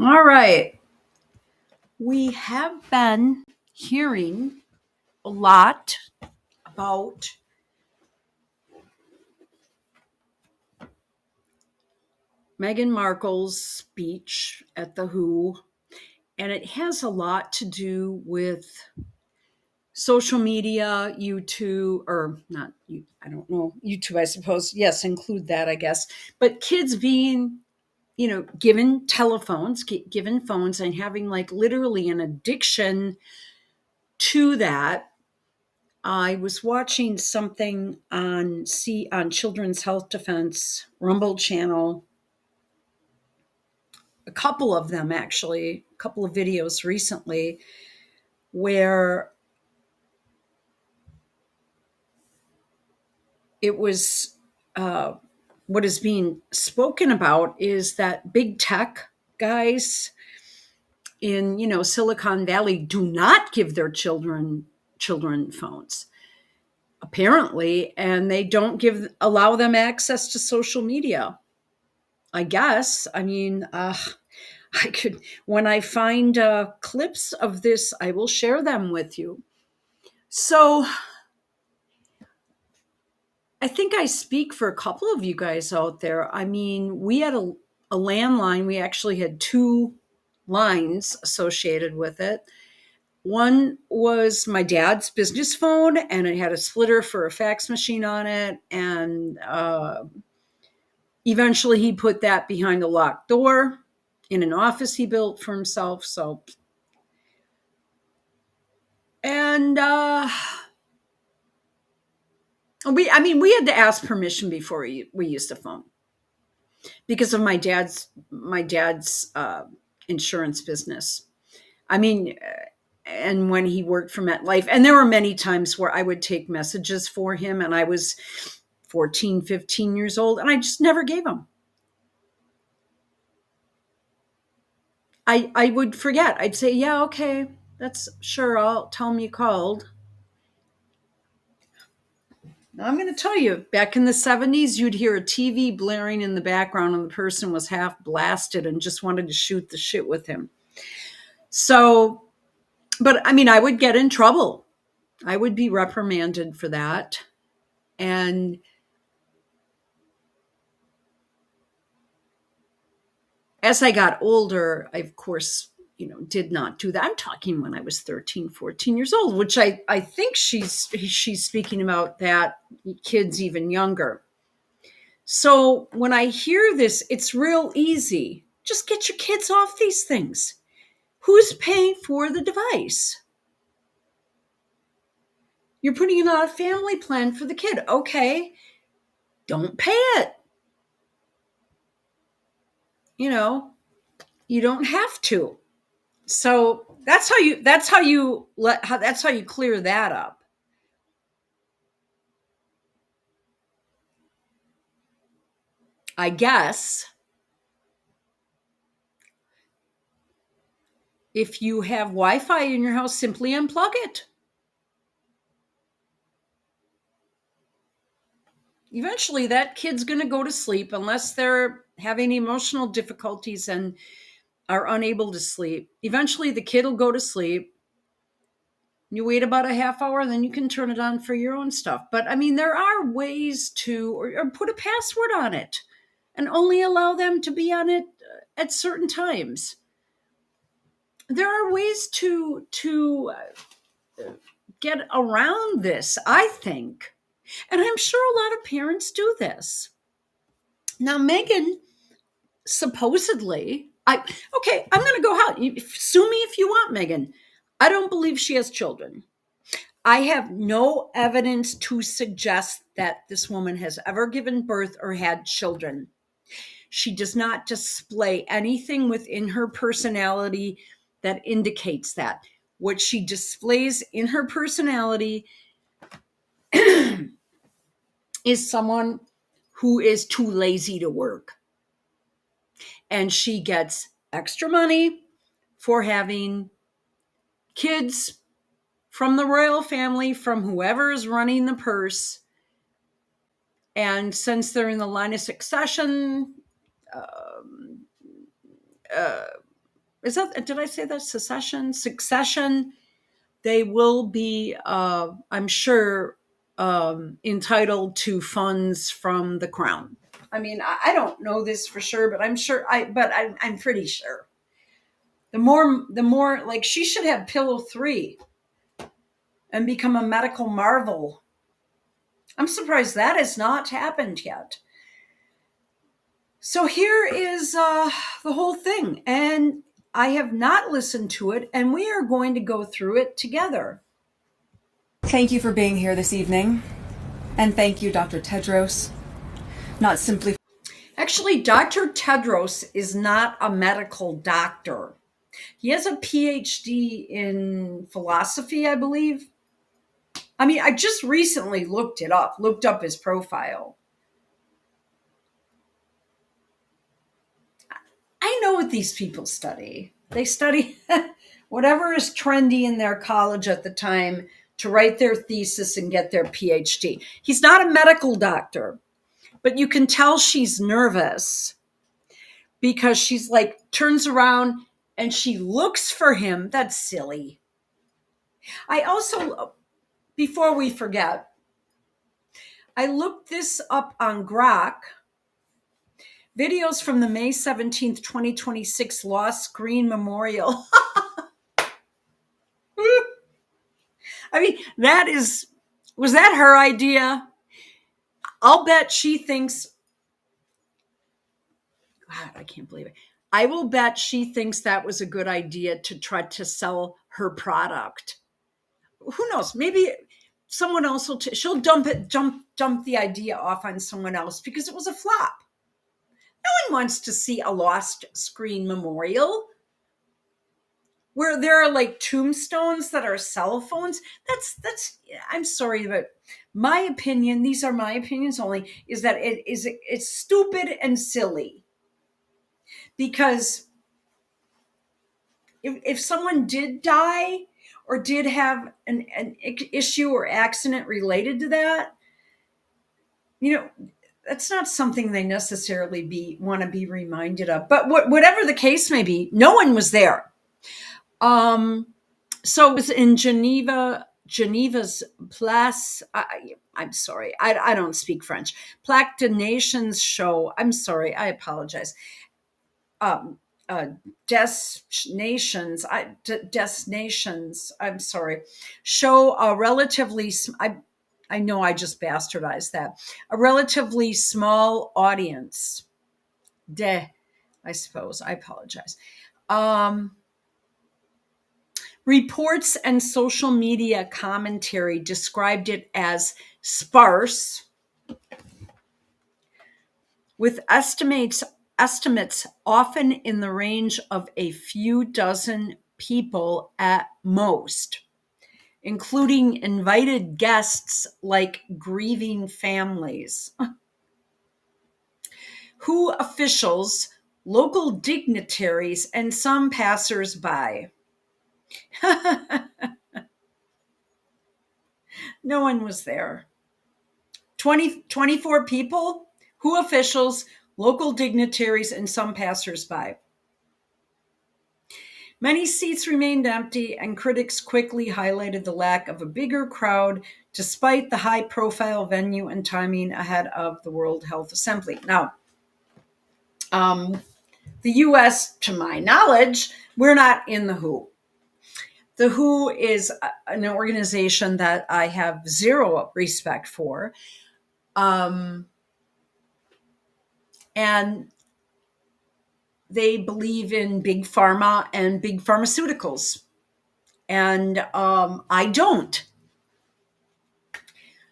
All right. We have been hearing a lot about Meghan Markle's speech at the WHO, and it has a lot to do with social media, YouTube, or not, I don't know, YouTube, I suppose. Yes, include that, I guess. But kids being, given telephones, given phones, and having like literally an addiction to that. I was watching something on Children's Health Defense Rumble channel, a couple of them actually, a couple of videos recently where it was what is being spoken about is that big tech guys in Silicon Valley do not give their children phones apparently, and they don't allow them access to social media. I guess. I mean, I could, when I find clips of this, I will share them with you. So I think I speak for a couple of you guys out there. I mean, we had a landline. We actually had two lines associated with it. One was my dad's business phone, and it had a splitter for a fax machine on it. And eventually he put that behind a locked door in an office he built for himself. So, and we had to ask permission before we used the phone because of my dad's insurance business. I mean, and when he worked for MetLife, and there were many times where I would take messages for him, and I was 14, 15 years old, and I just never gave him. I would forget. I'd say, yeah, okay, that's sure. I'll tell him you called. Now, I'm going to tell you, back in the 70s, you'd hear a TV blaring in the background, and the person was half blasted and just wanted to shoot the shit with him. So, but I mean, I would get in trouble. I would be reprimanded for that. And as I got older, I, of course, did not do that. I'm talking when I was 13, 14 years old, which I think she's speaking about that kids even younger. So when I hear this, it's real easy. Just get your kids off these things. Who's paying for the device? You're putting it on a family plan for the kid. Okay, don't pay it. You don't have to. So that's how you clear that up. I guess if you have Wi-Fi in your house, simply unplug it. Eventually that kid's going to go to sleep unless they're having emotional difficulties and are unable to sleep. Eventually the kid will go to sleep. You wait about a half hour, then you can turn it on for your own stuff. But I mean, there are ways to, or put a password on it and only allow them to be on it at certain times. There are ways to get around this, I think. And I'm sure a lot of parents do this. Now, Megan supposedly, I'm going to go out. Sue me if you want, Megan. I don't believe she has children. I have no evidence to suggest that this woman has ever given birth or had children. She does not display anything within her personality that indicates that. What she displays in her personality is someone who is too lazy to work. And she gets extra money for having kids from the royal family, from whoever is running the purse. And since they're in the line of succession, uh, did I say that? Succession. They will be, I'm sure, entitled to funds from the crown. I mean, I don't know this for sure, but I'm pretty sure. The more, like, she should have pillow 3 and become a medical marvel. I'm surprised that has not happened yet. So here is the whole thing, and I have not listened to it, and we are going to go through it together. Thank you for being here this evening, and thank you, Dr. Tedros. Not simply. Actually, Dr. Tedros is not a medical doctor. He has a PhD in philosophy, I believe. I mean, I just recently looked up his profile. I know what these people study. They study whatever is trendy in their college at the time to write their thesis and get their PhD. He's not a medical doctor, but you can tell she's nervous because she's like, turns around and she looks for him. That's silly. I also, before we forget, I looked this up on Grok. Videos from the May 17th, 2026 Lost Screen Memorial. I mean, was that her idea? I'll bet she thinks, God, I can't believe it. I will bet she thinks that was a good idea to try to sell her product. Who knows? Maybe someone else she'll dump the idea off on someone else because it was a flop. No one wants to see a lost screen memorial where there are like tombstones that are cell phones. That's I'm sorry, but my opinion, these are my opinions only, is that it's stupid and silly. Because if someone did die or did have an issue or accident related to that, that's not something they necessarily want to be reminded of. But whatever the case may be, no one was there. So it was in Geneva's Place. I'm sorry, I don't speak French. Plaque des Nations show. I'm sorry, I apologize. Des Nations. I'm sorry. Show a relatively. I know I just bastardized that. A relatively small audience. I suppose. I apologize. Reports and social media commentary described it as sparse, with estimates often in the range of a few dozen people at most, including invited guests like grieving families. WHO officials, local dignitaries, and some passers-by. No one was there. 24 people, WHO officials, local dignitaries, and some passers-by. Many seats remained empty, and critics quickly highlighted the lack of a bigger crowd despite the high-profile venue and timing ahead of the World Health Assembly. Now, the U.S., to my knowledge, we're not in the WHO. The WHO is an organization that I have zero respect for. And they believe in big pharma and big pharmaceuticals. And I don't.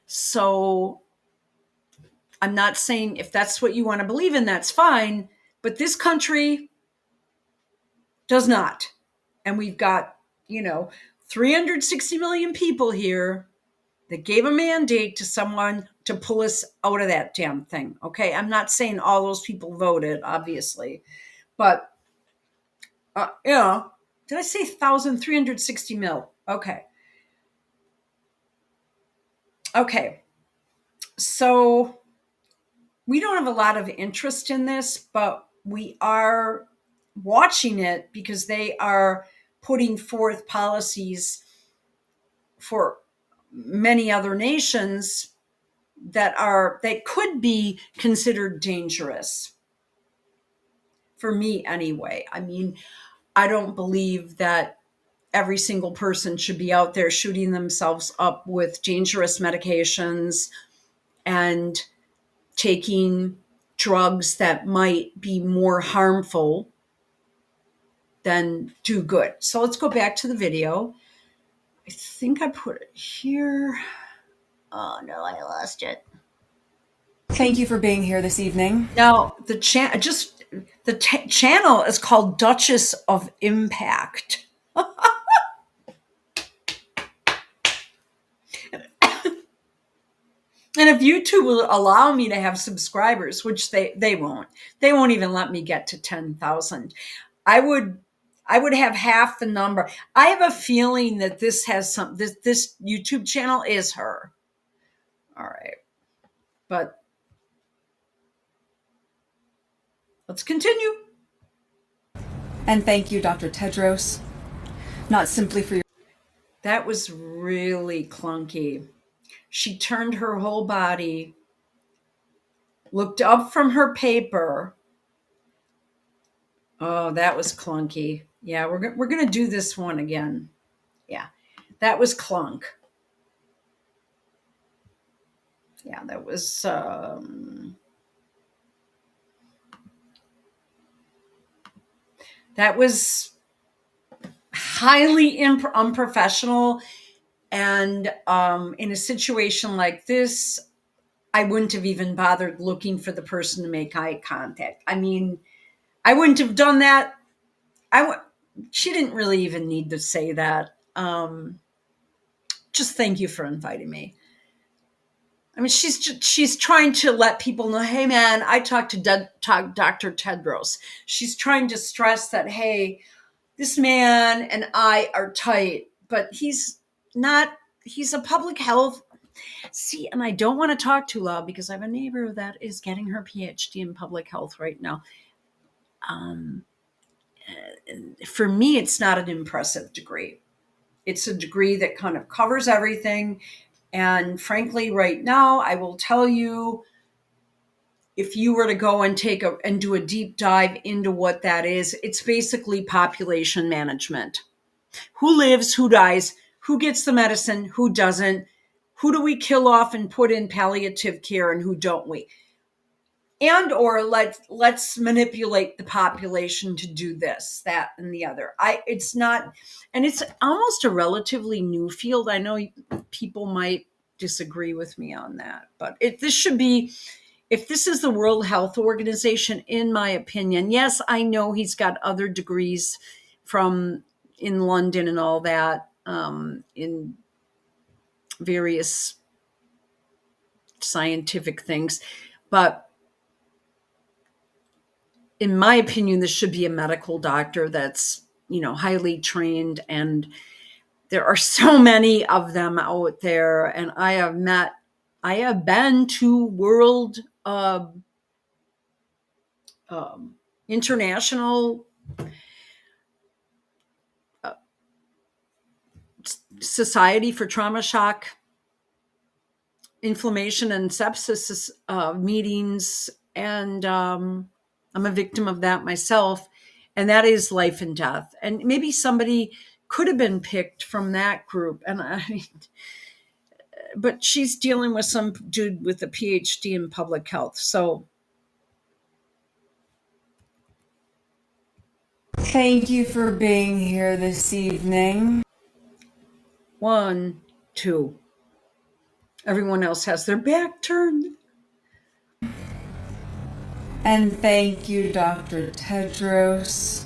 So I'm not saying if that's what you want to believe in, that's fine. But this country does not. And we've got, 360 million people here that gave a mandate to someone to pull us out of that damn thing. Okay. I'm not saying all those people voted, obviously. But, did I say 1,360 mil? Okay. Okay. So we don't have a lot of interest in this, but we are watching it because they are putting forth policies for many other nations that could be considered dangerous. For me anyway. I mean, I don't believe that every single person should be out there shooting themselves up with dangerous medications and taking drugs that might be more harmful than do good. So let's go back to the video. I think I put it here. Oh no, I lost it. Thank you for being here this evening. Now the channel is called Duchess of Impact. And if YouTube will allow me to have subscribers, which they won't even let me get to 10,000. I would have half the number. I have a feeling that this YouTube channel is her. All right. But let's continue. And thank you, Dr. Tedros, not simply for your... That was really clunky. She turned her whole body, looked up from her paper. Oh, that was clunky. Yeah, we're going to do this one again. Yeah, that was clunk. Yeah, that was highly unprofessional. And in a situation like this, I wouldn't have even bothered looking for the person to make eye contact. I mean, I wouldn't have done that. She didn't really even need to say that. Just thank you for inviting me. I mean, she's trying to let people know, hey man, I talked to Dr. Tedros. She's trying to stress that, hey, this man and I are tight, but he's not. He's a public health. See, and I don't want to talk too loud because I have a neighbor that is getting her PhD in public health right now. For me, it's not an impressive degree. It's a degree that kind of covers everything. And frankly, right now, I will tell you, if you were to go and do a deep dive into what that is, it's basically population management. Who lives, who dies, who gets the medicine, who doesn't, who do we kill off and put in palliative care, and who don't we? And or let's manipulate the population to do this, that, and the other. It's not, and it's almost a relatively new field. I know people might disagree with me on that, but this should be, if this is the World Health Organization, in my opinion, yes, I know he's got other degrees from in London and all that, in various scientific things, but in my opinion, this should be a medical doctor that's, highly trained. And there are so many of them out there. And I have been to world, international Society for Trauma Shock, Inflammation, and Sepsis meetings. And I'm a victim of that myself. And that is life and death. And maybe somebody could have been picked from that group. But she's dealing with some dude with a PhD in public health. So Thank you for being here this evening. 1, 2. Everyone else has their back turned. And thank you, Dr. Tedros,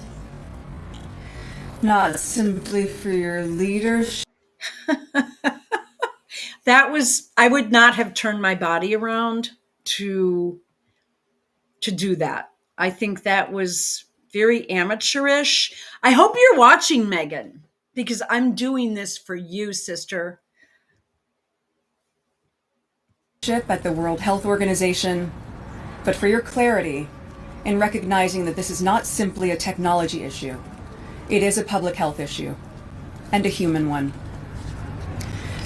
not simply for your leadership. I would not have turned my body around to do that. I think that was very amateurish. I hope you're watching, Megan, because I'm doing this for you, sister. At the World Health Organization, but for your clarity, in recognizing that this is not simply a technology issue. It is a public health issue, and a human one.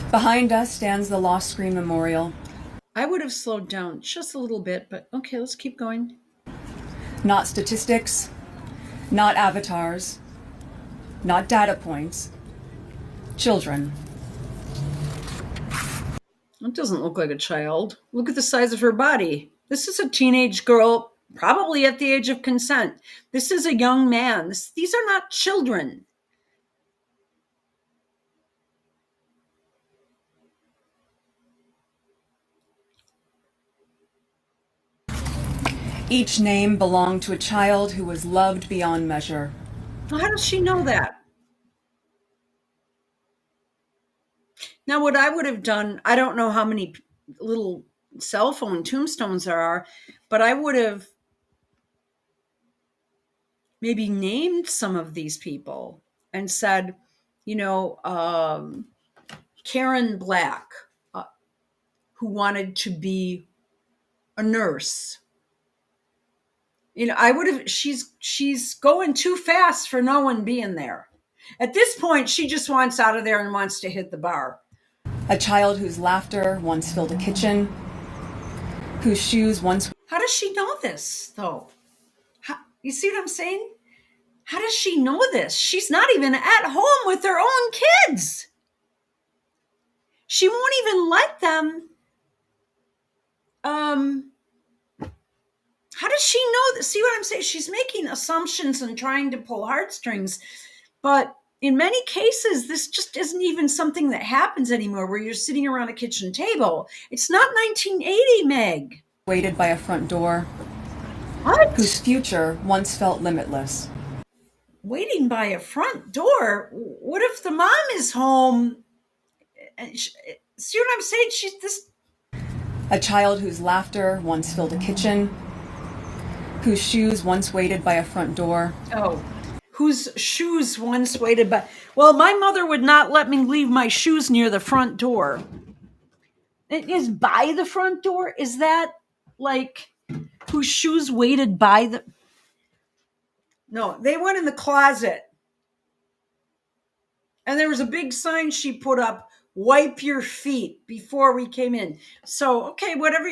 Behind us stands the Lost Screen Memorial. I would have slowed down just a little bit, but okay, let's keep going. Not statistics, not avatars, not data points. Children. It doesn't look like a child. Look at the size of her body. This is a teenage girl, probably at the age of consent. This is a young man. These are not children. Each name belonged to a child who was loved beyond measure. Well, how does she know that? Now, what I would have done, I don't know how many little cell phone tombstones there are, but I would have maybe named some of these people and said, Karen Black, who wanted to be a nurse. I would have, she's going too fast for no one being there. At this point, she just wants out of there and wants to hit the bar. A child whose laughter once filled a kitchen, whose shoes once... How does she know this, though? You see what I'm saying? How does she know this? She's not even at home with her own kids. She won't even let them. How does she know that? See what I'm saying? She's making assumptions and trying to pull heartstrings. But in many cases, this just isn't even something that happens anymore where you're sitting around a kitchen table. It's not 1980, Meg. Waited by a front door. What? Whose future once felt limitless. Waiting by a front door? What if the mom is home? See what I'm saying? She's this. A child whose laughter once filled a kitchen, whose shoes once waited by a front door. Oh, whose shoes once waited by... Well, my mother would not let me leave my shoes near the front door. It is by the front door? Is that like whose shoes waited by the... No, they went in the closet. And there was a big sign she put up, wipe your feet, before we came in. So, okay, whatever.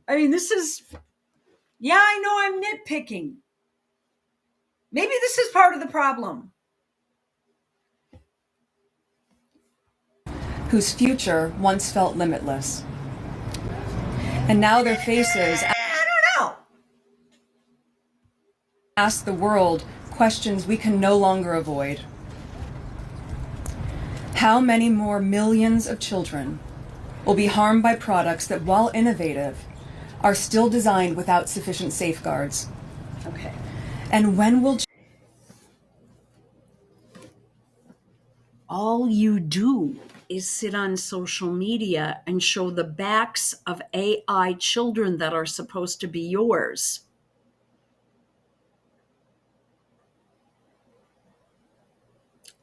I mean, this is... Yeah, I know I'm nitpicking. Maybe this is part of the problem. Whose future once felt limitless. And now their faces... I don't know. Ask the world questions we can no longer avoid. How many more millions of children will be harmed by products that, while innovative, are still designed without sufficient safeguards? Okay. And when will... All you do is sit on social media and show the backs of AI children that are supposed to be yours.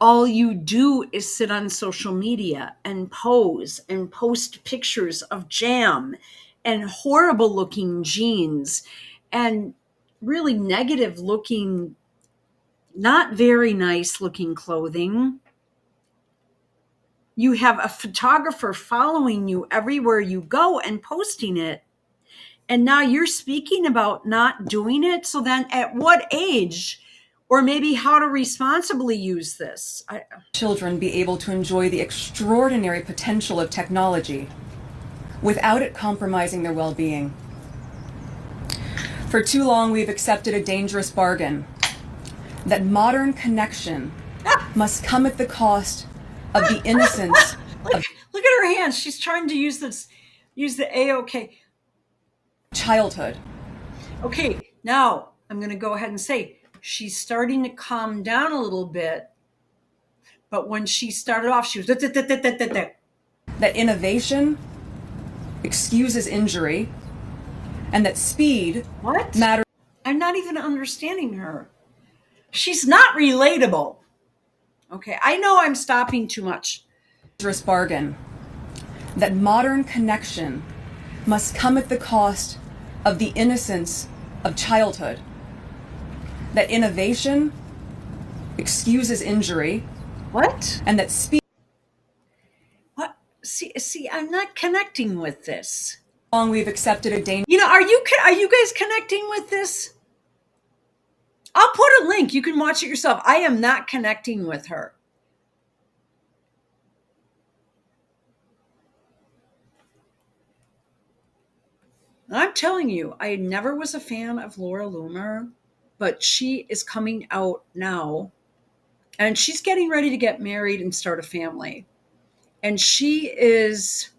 All you do is sit on social media and pose and post pictures of jam and horrible looking jeans and really negative looking, not very nice looking clothing. You have a photographer following you everywhere you go and posting it. And now you're speaking about not doing it. So then at what age, or maybe how to responsibly use this? Children be able to enjoy the extraordinary potential of technology without it compromising their well-being? For too long, we've accepted a dangerous bargain that modern connection must come at the cost of the innocence. Look at her hands. She's trying to use the A-OK. Childhood. Okay, now I'm going to go ahead and say she's starting to calm down a little bit. But when she started off, she was... That innovation excuses injury, and that speed matters. I'm not even understanding her. She's not relatable. Okay, I know I'm stopping too much. Dangerous bargain that modern connection must come at the cost of the innocence of childhood, that innovation excuses injury, What? and that speed What? See, I'm not connecting with this. long we've accepted a danger. You know, are you guys connecting with this? I'll put a link. You can watch it yourself. I am not connecting with her. I'm telling you, I never was a fan of Laura Loomer, but she is coming out now and she's getting ready to get married and start a family. And she is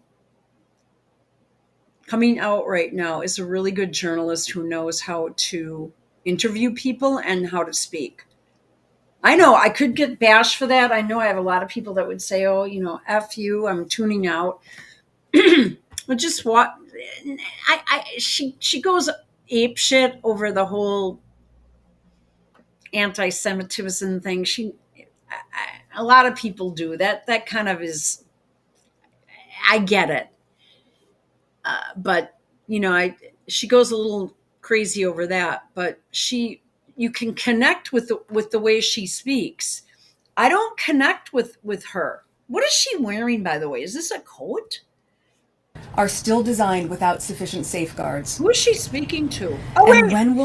coming out right now as a really good journalist who knows how to interview people and how to speak. I know I could get bashed for that. I know I have a lot of people that would say, oh, F you, I'm tuning out. But just what she goes ape shit over the whole anti-Semitism thing. A lot of people do that. That kind of is, I get it. But she goes a little crazy over that. But you can connect with the way she speaks. I don't connect with her. What is she wearing, by the way? Is this a coat? Are still designed without sufficient safeguards. Who is she speaking to? Oh, And wait, when will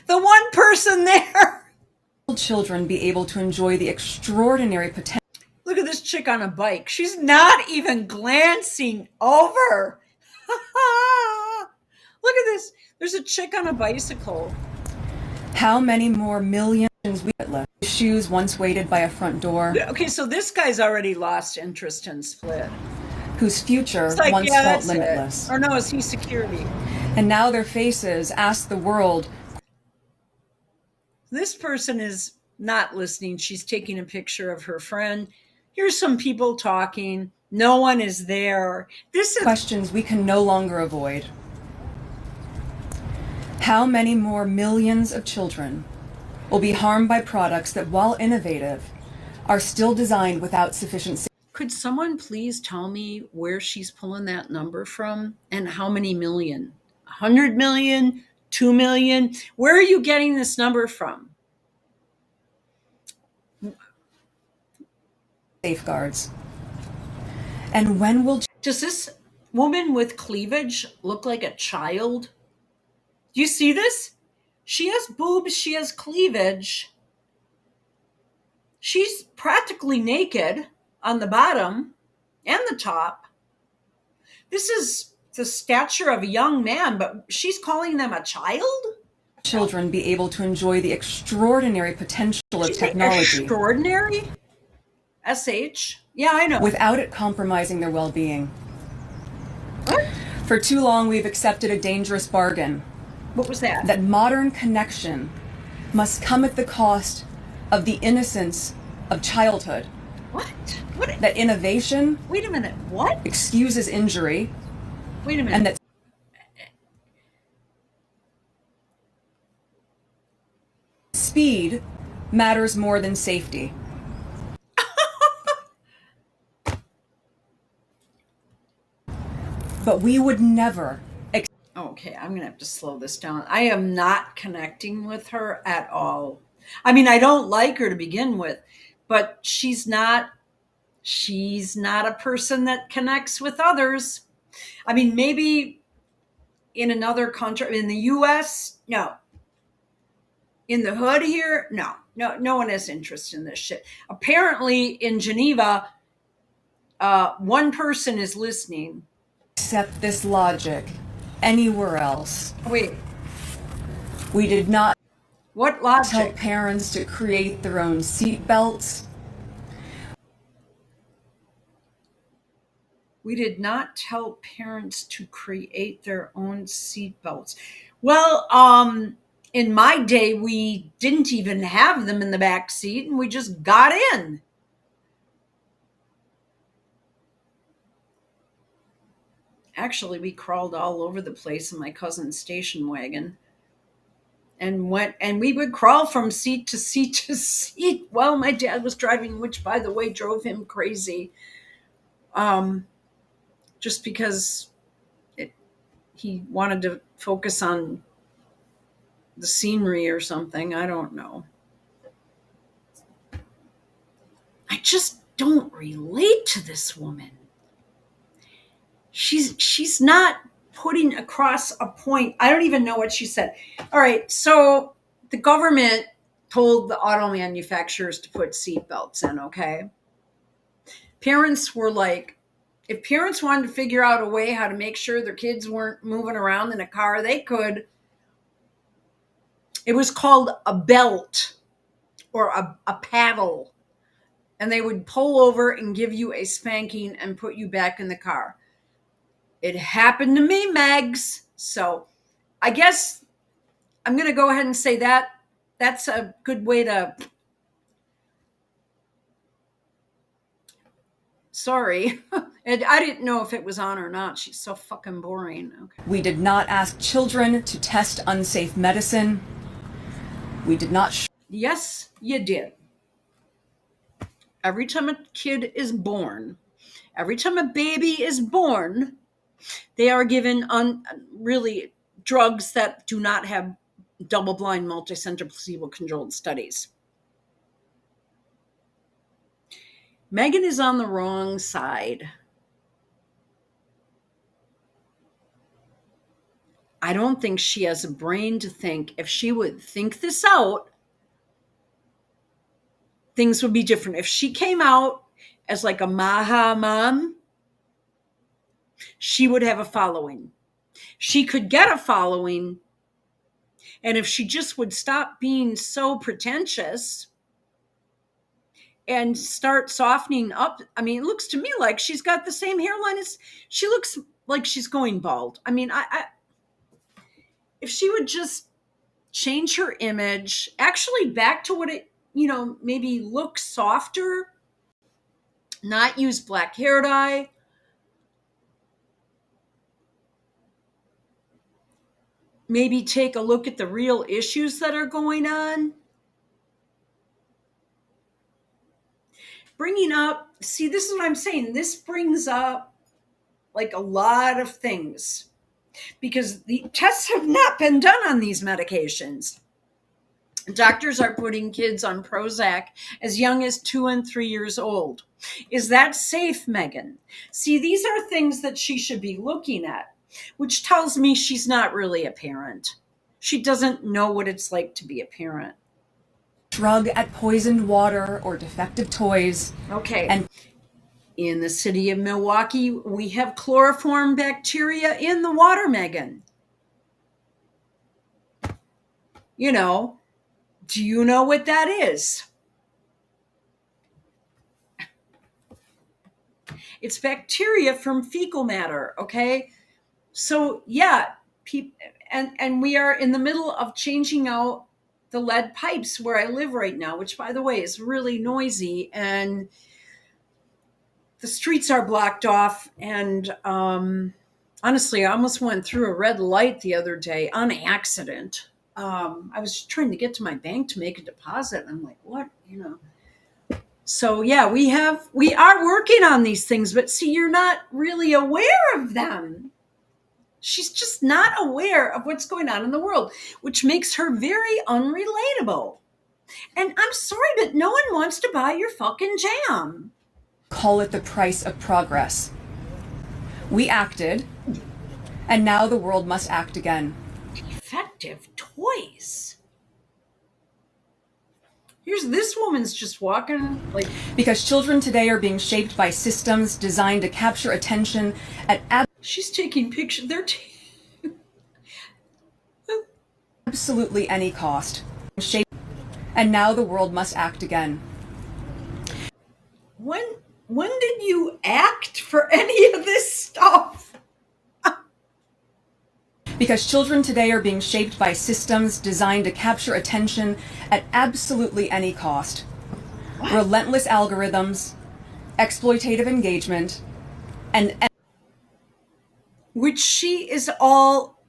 the one person there. children be able to enjoy the extraordinary potential? Look at this chick on a bike. She's not even glancing over. Look at this. There's a chick on a bicycle. How many more millions we left? Shoes once waited by a front door, Okay, so this guy's already lost interest in Split. whose future It's like, once yeah, felt that's limitless. it. Or no, is he security? And now their faces ask the world, This person is not listening. She's taking a picture of her friend. Here's some people talking. No one is there. This is questions we can no longer avoid. How many more millions of children will be harmed by products that, while innovative, are still designed without sufficient safety? Could someone please tell me where she's pulling that number from and how many million? 100 million, 2 million? Where are you getting this number from? Safeguards. And when will Does this woman with cleavage look like a child? Do you see this? She has boobs, she has cleavage. She's practically naked on the bottom and the top. This is the stature of a young man, but she's calling them a child? children be able to enjoy the extraordinary potential of technology Extraordinary? SH? Yeah, I know. without it compromising their well-being? What? For too long, we've accepted a dangerous bargain What was that? that modern connection must come at the cost of the innocence of childhood, What? What? that innovation Wait a minute. What? excuses injury, Wait a minute. and that speed matters more than safety. But we would never Okay, I'm going to have to slow this down. I am not connecting with her at all. I mean, I don't like her to begin with, but she's not a person that connects with others. I mean, maybe in another country, in the US, no. In the hood here, no. No one has interest in this shit. Apparently in Geneva, one person is listening. accept this logic anywhere else. Wait, We did not what tell logic? parents to create their own seat belts. We did not tell parents to create their own seatbelts. Well, in my day, we didn't even have them in the back seat and we just got in. Actually, we crawled all over the place in my cousin's station wagon and we would crawl from seat to seat to seat while my dad was driving, which, by the way, drove him crazy. Just because he wanted to focus on the scenery or something. I don't know. I just don't relate to this woman. She's not putting across a point. I don't even know what she said. All right, so the government told the auto manufacturers to put seatbelts in, okay? Parents were like, if parents wanted to figure out a way how to make sure their kids weren't moving around in a car, they could. It was called a belt or a paddle. And they would pull over and give you a spanking and put you back in the car. It happened to me, Megs. So I guess I'm going to go ahead and say that that's a good way to. Sorry. And I didn't know if it was on or not. She's so fucking boring. Okay. We did not ask children to test unsafe medicine. We did not. Yes, you did. Every time a kid is born, every time a baby is born, they are given really drugs that do not have double-blind, multi-center, placebo-controlled studies. Megan is on the wrong side. I don't think she has a brain to think. If she would think this out, things would be different. If she came out as like a Maha mom, she would have a following. She could get a following. And if she just would stop being so pretentious and start softening up, I mean, it looks to me like she's got the same hairline as she looks like she's going bald. I mean, if she would just change her image, actually back to what it, maybe look softer, not use black hair dye. Maybe take a look at the real issues that are going on. Bringing up, see, this is what I'm saying. This brings up like a lot of things because the tests have not been done on these medications. Doctors are putting kids on Prozac as young as 2 and 3 years old. Is that safe, Megan? See, these are things that she should be looking at, which tells me she's not really a parent. She doesn't know what it's like to be a parent. Drug at poisoned water or defective toys. Okay. And in the city of Milwaukee, we have chloroform bacteria in the water, Megan. Do you know what that is? It's bacteria from fecal matter, okay? So, yeah, and we are in the middle of changing out the lead pipes where I live right now, which, by the way, is really noisy, and the streets are blocked off, and honestly, I almost went through a red light the other day on accident. I was trying to get to my bank to make a deposit, and I'm like, what, So yeah, we are working on these things, but see, you're not really aware of them. She's just not aware of what's going on in the world, which makes her very unrelatable. And I'm sorry, but no one wants to buy your fucking jam. Call it the price of progress. We acted, and now the world must act again. Defective toys. Here's this woman's just walking like. Because children today are being shaped by systems designed to capture attention at She's taking pictures. absolutely any cost. And now the world must act again. When did you act for any of this stuff? Because children today are being shaped by systems designed to capture attention at absolutely any cost. What? Relentless algorithms, exploitative engagement, and which she is all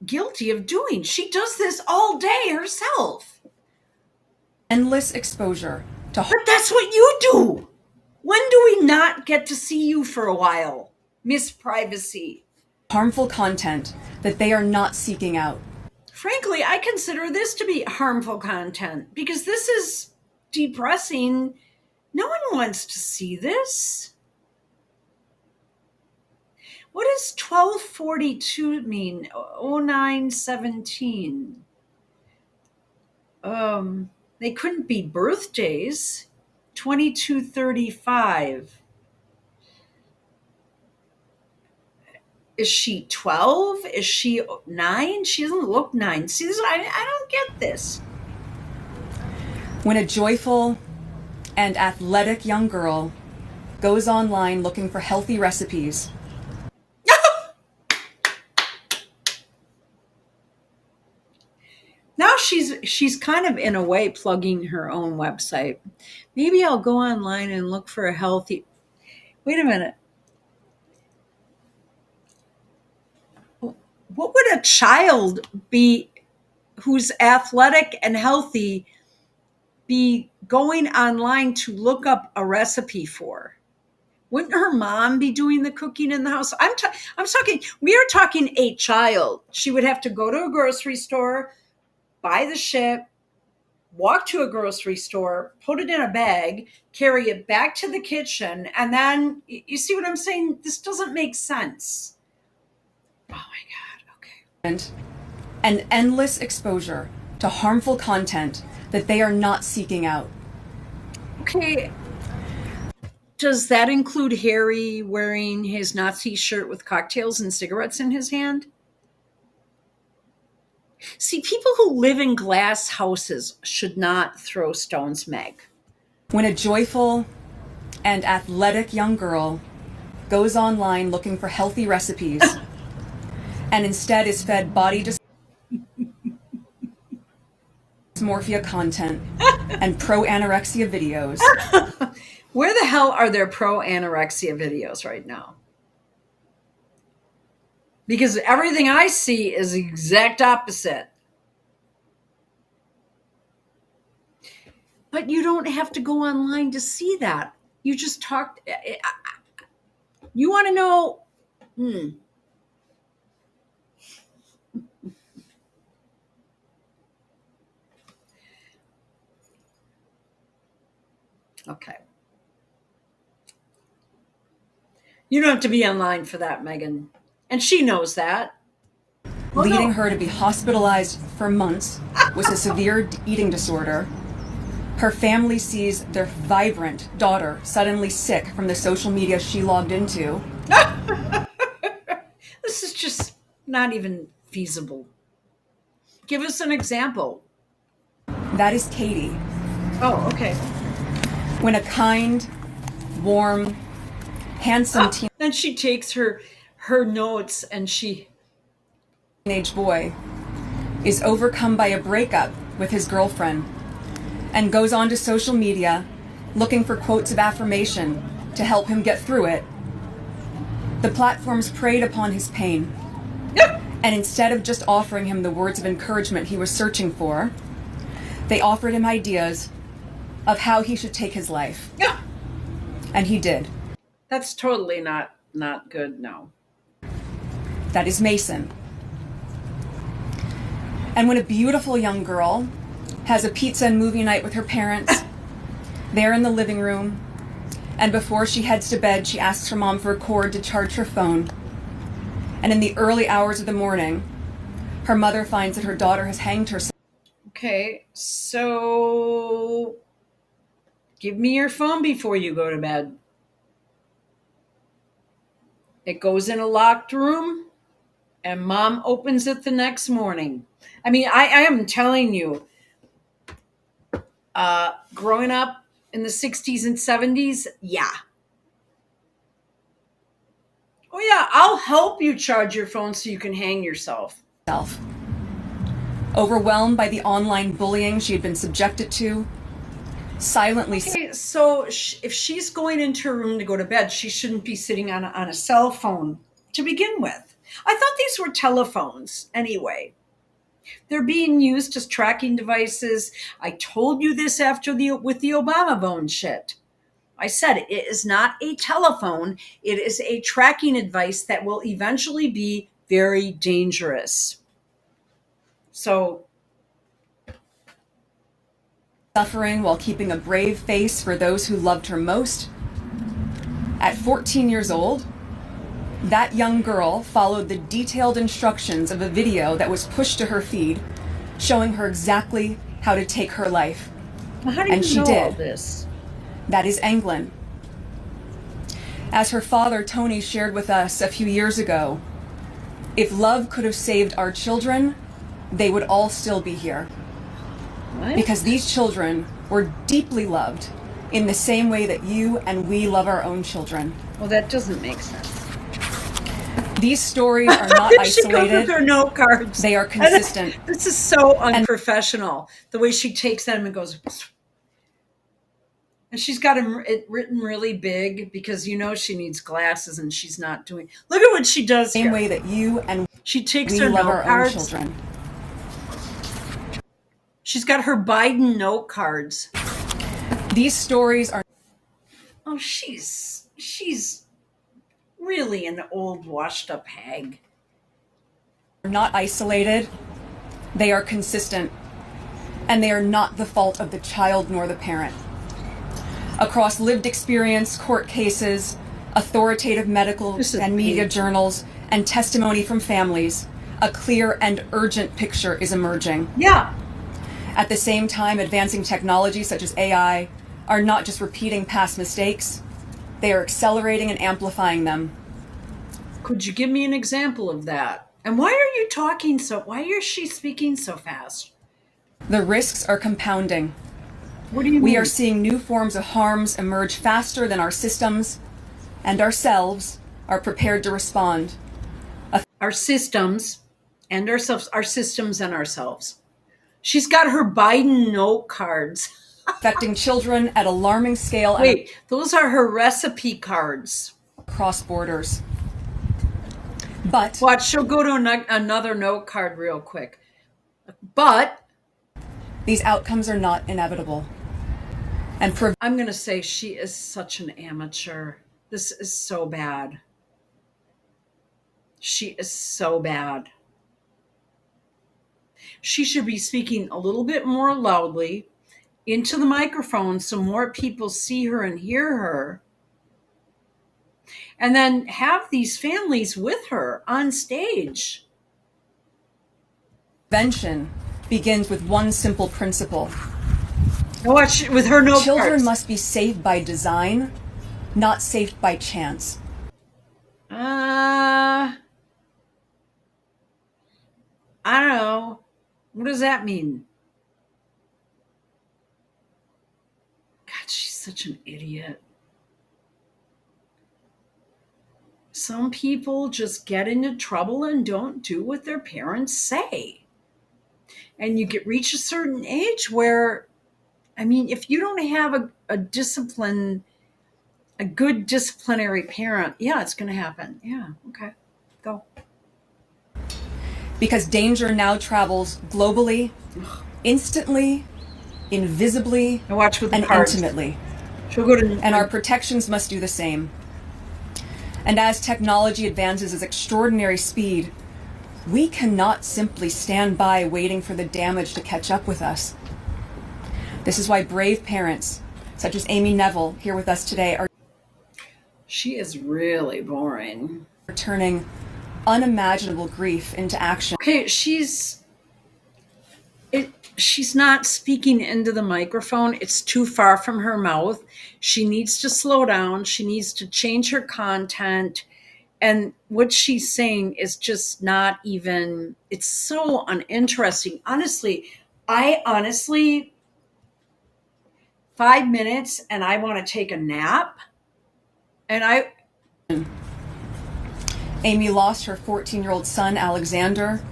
guilty of doing. She does this all day herself. Endless exposure to. But that's what you do. When do we not get to see you for a while, Miss Privacy? Harmful content that they are not seeking out. Frankly, I consider this to be harmful content because this is depressing. No one wants to see this. What does 1242 mean? 0917. They couldn't be birthdays. 2235. Is she 12? Is she 9? She doesn't look 9. See, I don't get this. When a joyful and athletic young girl goes online looking for healthy recipes, Now she's kind of in a way plugging her own website. Maybe I'll go online and look for a healthy. Wait a minute. What would a child be who's athletic and healthy be going online to look up a recipe for? Wouldn't her mom be doing the cooking in the house? I'm talking. We are talking a child. She would have to go to a grocery store, buy the shit, walk to a grocery store, put it in a bag, carry it back to the kitchen, and then you see what I'm saying? This doesn't make sense. Oh my God. Okay. and an endless exposure to harmful content that they are not seeking out. Okay. Does that include Harry wearing his Nazi shirt with cocktails and cigarettes in his hand? See, people who live in glass houses should not throw stones, Meg. When a joyful and athletic young girl goes online looking for healthy recipes and instead is fed body dysmorphia content and pro-anorexia videos, Where the hell are there pro anorexia videos right now? Because everything I see is the exact opposite. But you don't have to go online to see that. You just talked. You want to know? Okay. You don't have to be online for that, Megan. And she knows that. leading her to be hospitalized for months with a severe eating disorder. Her family sees their vibrant daughter suddenly sick from the social media she logged into. This is just not even feasible. Give us an example. That is Katie. Oh, okay. When a kind, warm, handsome Then she takes her notes and she. teenage boy is overcome by a breakup with his girlfriend and goes onto social media looking for quotes of affirmation to help him get through it, the platforms preyed upon his pain. And instead of just offering him the words of encouragement he was searching for, they offered him ideas of how he should take his life. And he did. That's totally not good, no. That is Mason. And when a beautiful young girl has a pizza and movie night with her parents, there in the living room, and before she heads to bed, she asks her mom for a cord to charge her phone. And in the early hours of the morning, her mother finds that her daughter has hanged herself. Okay, so give me your phone before you go to bed. It goes in a locked room, and mom opens it the next morning. I mean, I am telling you, growing up in the 60s and 70s, yeah. Oh, yeah, I'll help you charge your phone so you can hang yourself. Overwhelmed by the online bullying she had been subjected to, silently. Okay, so if she's going into her room to go to bed, she shouldn't be sitting on a cell phone to begin with. I thought these were telephones anyway. They're being used as tracking devices. I told you this with the Obama phone shit. I said it is not a telephone. It is a tracking device that will eventually be very dangerous. So suffering while keeping a brave face for those who loved her most. At 14 years old, that young girl followed the detailed instructions of a video that was pushed to her feed, showing her exactly how to take her life. how do And you she know all did. this? That is Anglin. As her father, Tony, shared with us a few years ago, if love could have saved our children, they would all still be here. What? Because these children were deeply loved in the same way that you and we love our own children. Well, that doesn't make sense. These stories are not She goes with isolated. her note cards. They are consistent. This is so unprofessional. The way she takes them and goes, and she's got it written really big because you know she needs glasses and she's not doing. Look at what she does Same here. way that you and She takes we her love note our own cards. children. She's got her Biden note cards. These stories are Oh, she's really an old washed up hag. not isolated. They are consistent. And they are not the fault of the child nor the parent. Across lived experience, court cases, authoritative medical and media journals, and testimony from families, a clear and urgent picture is emerging. Yeah. At the same time, advancing technologies such as AI are not just repeating past mistakes, they are accelerating and amplifying them. Could you give me an example of that? And why is she speaking so fast? The risks are compounding. What do you mean? We are seeing new forms of harms emerge faster than our systems and ourselves are prepared to respond. Our systems and ourselves, our systems and ourselves. She's got her Biden note cards. Affecting children at alarming scale. Wait, those are her recipe cards. Across borders. But watch, she'll go to another note card real quick. But these outcomes are not inevitable. And I'm going to say she is such an amateur. This is so bad. She is so bad. She should be speaking a little bit more loudly into the microphone so more people see her and hear her. And then have these families with her on stage. Prevention begins with one simple principle. Watch with her note Children cards. must be saved by design, not saved by chance. I don't know. What does that mean? God, she's such an idiot. Some people just get into trouble and don't do what their parents say. And you reach a certain age where, I mean, if you don't have a good disciplinary parent, yeah, it's going to happen. Yeah, okay, go. Because danger now travels globally, instantly, invisibly, And watch with the and cards. intimately. She'll go to, and our protections must do the same. And as technology advances at extraordinary speed, we cannot simply stand by waiting for the damage to catch up with us. This is why brave parents, such as Amy Neville, here with us today, are She is really boring. turning unimaginable grief into action. Okay, she's not speaking into the microphone. It's too far from her mouth. She needs to slow down. She needs to change her content. And what she's saying is just not even, it's so uninteresting. Honestly, 5 minutes and I want to take a nap. And Amy lost her 14-year-old son, Alexander,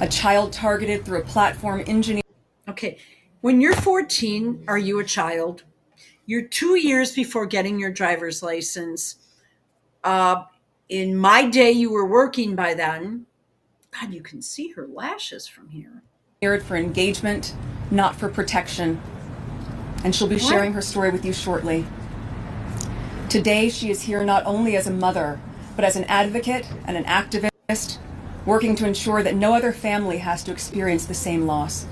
a child targeted through a platform engineered. Okay, when you're 14, are you a child? You're 2 years before getting your driver's license. In my day, you were working by then. God, you can see her lashes from here. For engagement, not for protection. And she'll be sharing her story with you shortly. Today, she is here not only as a mother, but as an advocate and an activist, working to ensure that no other family has to experience the same loss.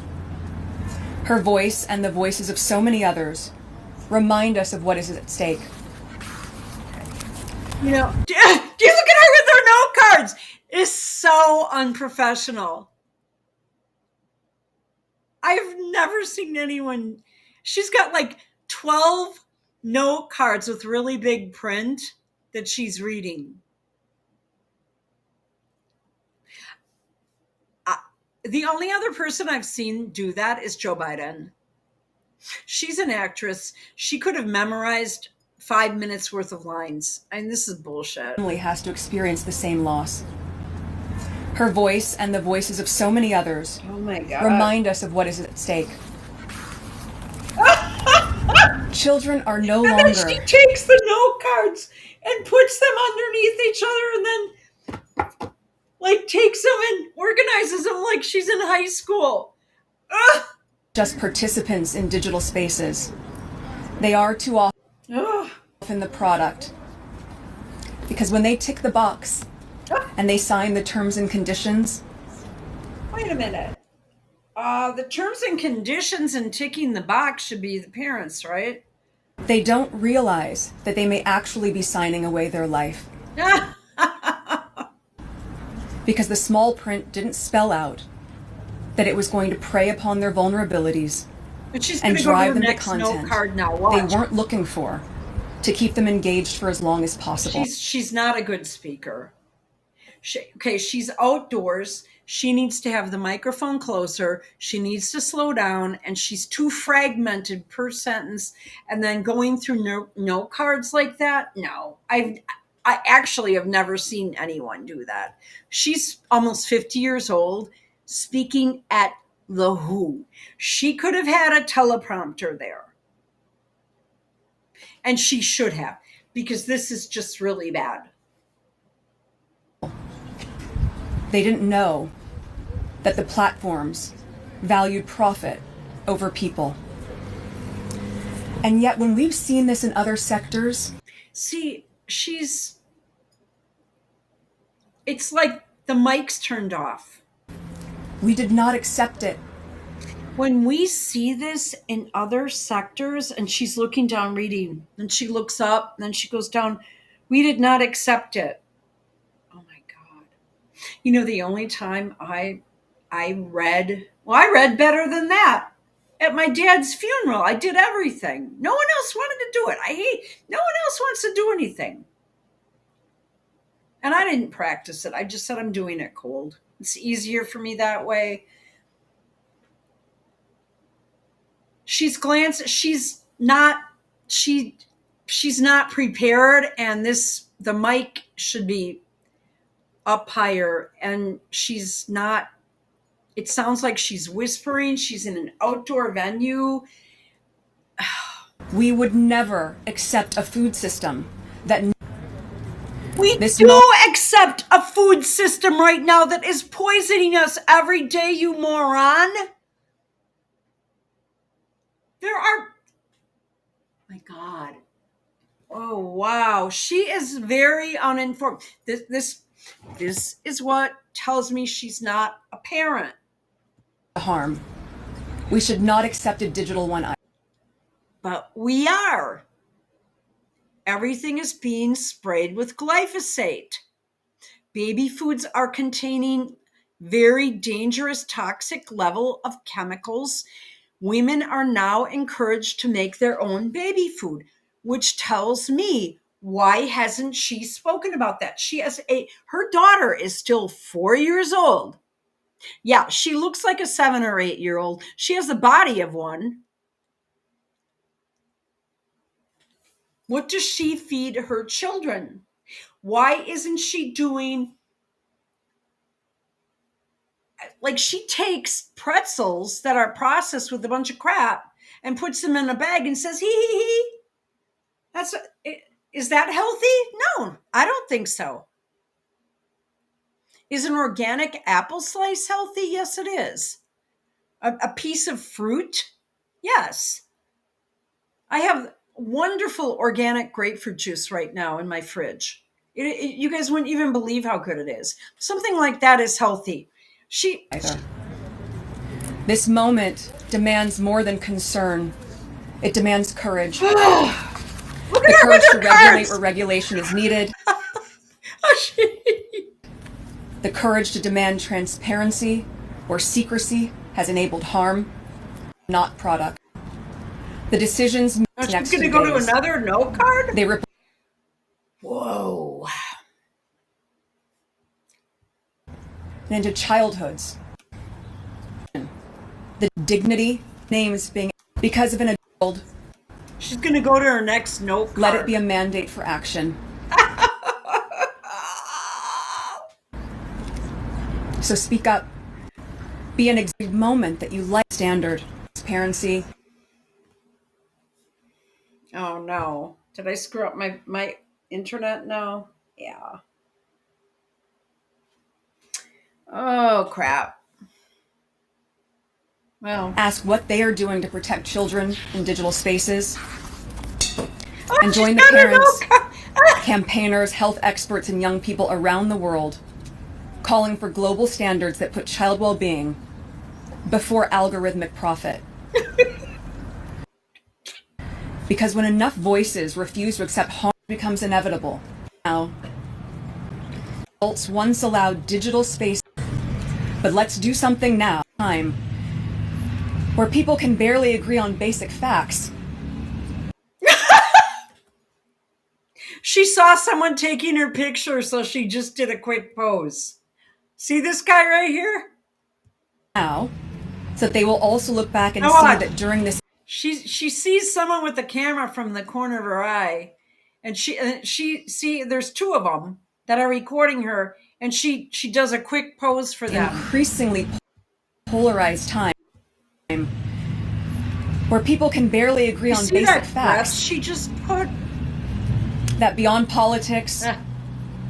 Her voice and the voices of so many others remind us of what is at stake. You know, do you look at her with her note cards? It's so unprofessional. I've never seen anyone. She's got like 12 note cards with really big print that she's reading. The only other person I've seen do that is Joe Biden. She's an actress. She could have memorized 5 minutes worth of lines. I mean, this is bullshit. Family has to experience the same loss. Her voice and the voices of so many others Oh my God. remind us of what is at stake. Children are no And longer. then she takes the note cards and puts them underneath each other and then like takes them and organizes them like she's in high school. Ugh. Just participants in digital spaces. They are too often Ugh. the product. Because when they tick the box and they sign the terms and conditions, Wait a minute. The terms and conditions and ticking the box should be the parents, right? they don't realize that they may actually be signing away their life. Because the small print didn't spell out that it was going to prey upon their vulnerabilities But she's and going to go to drive the them to next note content card now. they Watch. weren't looking for to keep them engaged for as long as possible. She's not a good speaker. She's outdoors. She needs to have the microphone closer. She needs to slow down, and she's too fragmented per sentence. And then going through note cards like that, no. I actually have never seen anyone do that. She's almost 50 years old, speaking at the WHO. She could have had a teleprompter there. And she should have, because this is just really bad. They didn't know that the platforms valued profit over people. And yet, when we've seen this in other sectors, See, it's like the mic's turned off. we did not accept it. When we see this in other sectors and she's looking down reading, and she looks up, and then she goes down, we did not accept it. Oh my God. You know, the only time I read, well, I read better than that. At my dad's funeral, I did everything. No one else wanted to do it. No one else wants to do anything. And I didn't practice it. I just said I'm doing it cold. It's easier for me that way. She's not prepared, and the mic should be up higher, and she's not. It sounds like she's whispering. She's in an outdoor venue. We would never accept a food system that We accept a food system right now that is poisoning us every day, you moron. My God. Oh, wow. She is very uninformed. This is what tells me she's not a parent. harm. We should not accept a digital one either. But we are. Everything is being sprayed with glyphosate. Baby foods are containing very dangerous toxic level of chemicals. Women are now encouraged to make their own baby food, which tells me, why hasn't she spoken about that? Her daughter is still 4 years old. Yeah, she looks like a 7 or 8 year old. She has the body of one. What does she feed her children? Why isn't she doing, like, she takes pretzels that are processed with a bunch of crap and puts them in a bag and says, hee. Is that healthy? No, I don't think so. Is an organic apple slice healthy? Yes, it is. A piece of fruit? Yes. I have wonderful organic grapefruit juice right now in my fridge. You guys wouldn't even believe how good it is. Something like that is healthy. Either. This moment demands more than concern. It demands courage. Look at The her with courage to her regulate cards. where regulation is needed. Oh, The courage to demand transparency where secrecy has enabled harm, not product. The decisions made she's next going to few go to days, another no card? they ripple Whoa. into childhoods. The dignity names being because of an adult. She's going to go to her next no card. Let it be a mandate for action. So speak up. Be an exact moment that you like. Standard. Transparency. Oh no. Did I screw up my internet? No. Yeah. Oh crap. Well. Ask what they are doing to protect children in digital spaces. Oh, And join the parents, campaigners, health experts, and young people around the world calling for global standards that put child well-being before algorithmic profit. Because when enough voices refuse to accept harm, it becomes inevitable. Now, adults once allowed digital space, but let's do something now. Time where people can barely agree on basic facts. She saw someone taking her picture, so she just did a quick pose. See this guy right here? Now, so that they will also look back and Now see watch. that during this. She sees someone with the camera from the corner of her eye, and she see there's two of them that are recording her, and she does a quick pose for them. Increasingly polarized time where people can barely agree You on see basic that facts. breath she just put? That beyond politics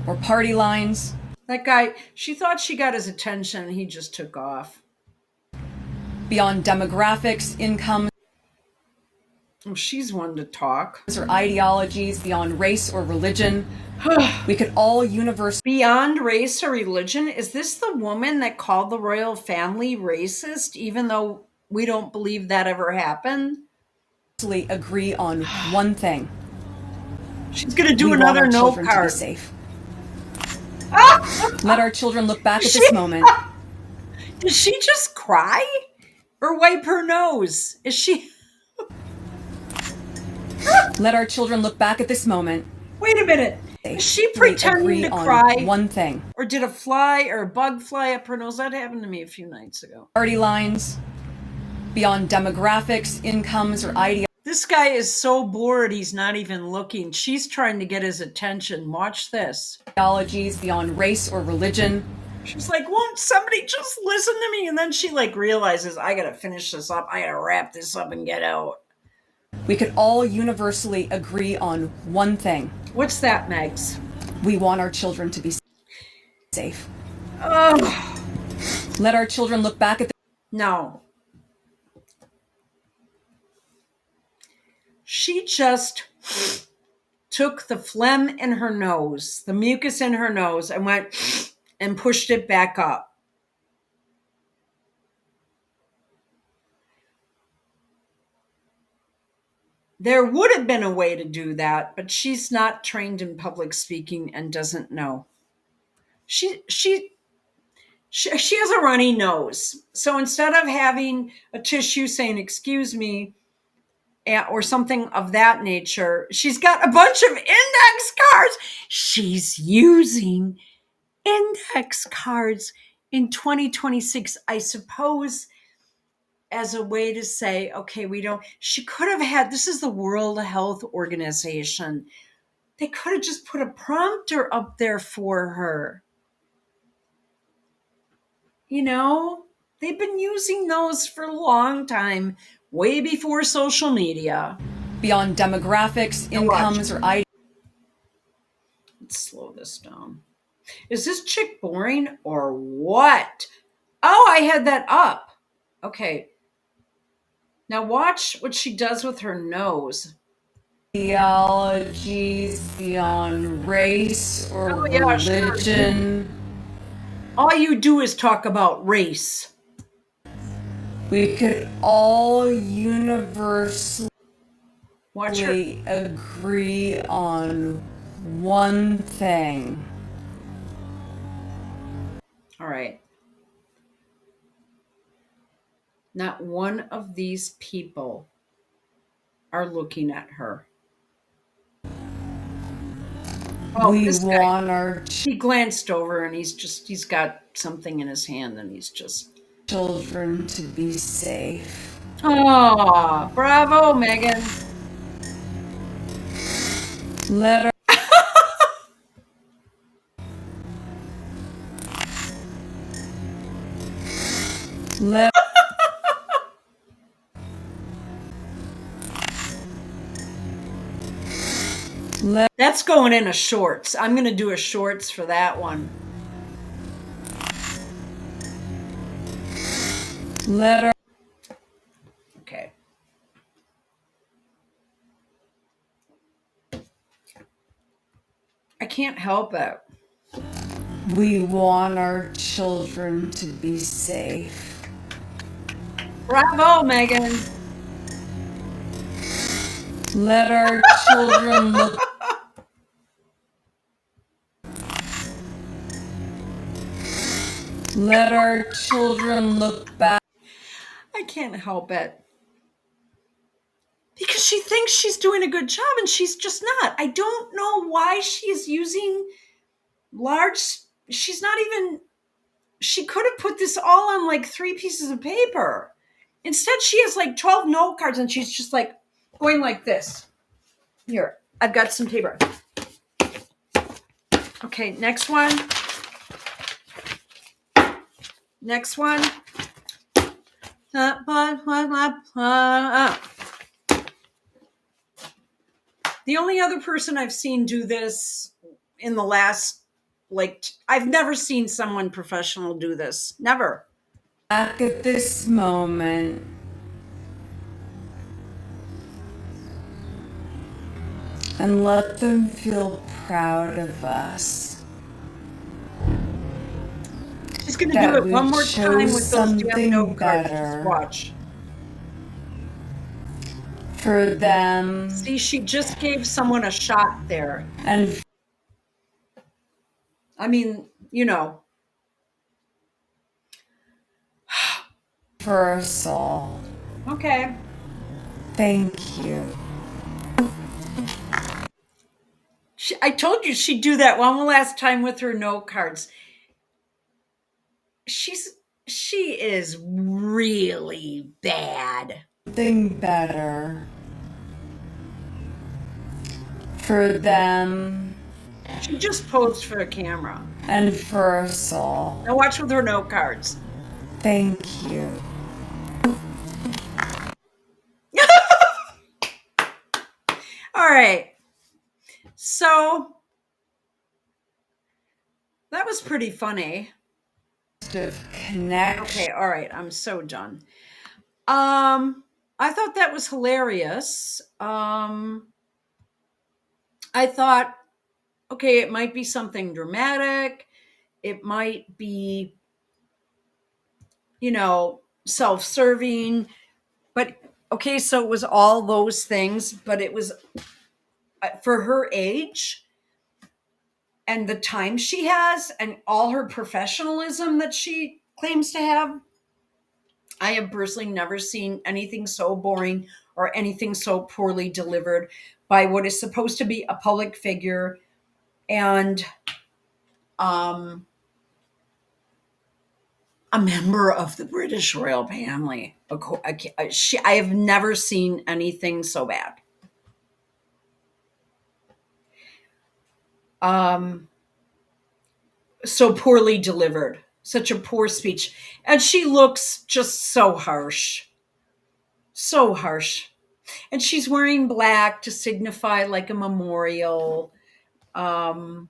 or party lines, That guy, she thought she got his attention, and he just took off. beyond demographics, income, Oh, she's one to talk. or ideologies, beyond race or religion, we could all universally Beyond race or religion, is this the woman that called the royal family racist, even though we don't believe that ever happened? agree on one thing. She's going to do We want another our no children to be card. safe. Let our children look back at this moment. Did she just cry or wipe her nose? Is she? Let our children look back at this moment. Wait a minute. Is she pretending agree to on cry? one thing. Or did a fly or a bug fly up her nose? That happened to me a few nights ago. Party lines, beyond demographics, incomes, or ideologies. This guy is so bored he's not even looking. She's trying to get his attention. Watch this. Beyond race or religion. She's like, won't somebody just listen to me? And then she realizes, I gotta finish this up. I gotta wrap this up and get out. We could all universally agree on one thing. What's that, Megs? We want our children to be safe. Oh. Let our children look back at the. No. She just took the phlegm in her nose, the mucus in her nose, and went and pushed it back up. There would have been a way to do that, but she's not trained in public speaking and doesn't know. She has a runny nose. So instead of having a tissue saying, excuse me, or something of that nature, she's got a bunch of index cards. She's using index cards in 2026, I suppose, as a way to say, okay, she could have had, this is the World Health Organization. They could have just put a prompter up there for her. They've been using those for a long time, way before social media. Beyond demographics, incomes, or ideologies. Let's slow this down. Is this chick boring or what? Oh, I had that up. Okay. Now watch what she does with her nose. Ideologies beyond race or Oh, yeah, sure. religion. All you do is talk about race. We could all universally Watch her. agree on one thing. All right. Not one of these people are looking at her. Oh, We this guy. want our He glanced over and he's got something in his hand and he's just. children to be safe. Oh, bravo, Megan. Let our let let That's going in a shorts. I'm going to do a shorts for that one. let our Okay. I can't help it. we want our children to be safe. Bravo, Megan. Let our children look let our children look back I can't help it. Because she thinks she's doing a good job and she's just not. I don't know why she's using large. She's not even. She could have put this all on like 3 pieces of paper. Instead, she has like 12 note cards and she's just like going like this. Here, I've got some paper. Okay, next one. Next one. The only other person I've seen do this in the last, like, I've never seen someone professional do this. Never. at this moment and let them feel proud of us. She's going to do That it we one more time chose with those damn something note cards. Just better watch. for them See, she just gave someone a shot there. and I mean, you know, for us all. okay. Thank you. I told you she'd do that one last time with her note cards. She is really bad. Something better for them She just posed for a camera. and for us all. Now watch with her note cards. Thank you. All right. So that was pretty funny. Connection. Okay, all right. I'm so done. I thought that was hilarious. I thought, okay, it might be something dramatic. It might be, self-serving, but okay, so it was all those things, but it was for her age and the time she has and all her professionalism that she claims to have. I have personally never seen anything so boring or anything so poorly delivered by what is supposed to be a public figure and um, a member of the British royal family. I have never seen anything so bad. Um, so poorly delivered, such a poor speech. And she looks just so harsh. So harsh. And she's wearing black to signify like a memorial. Um,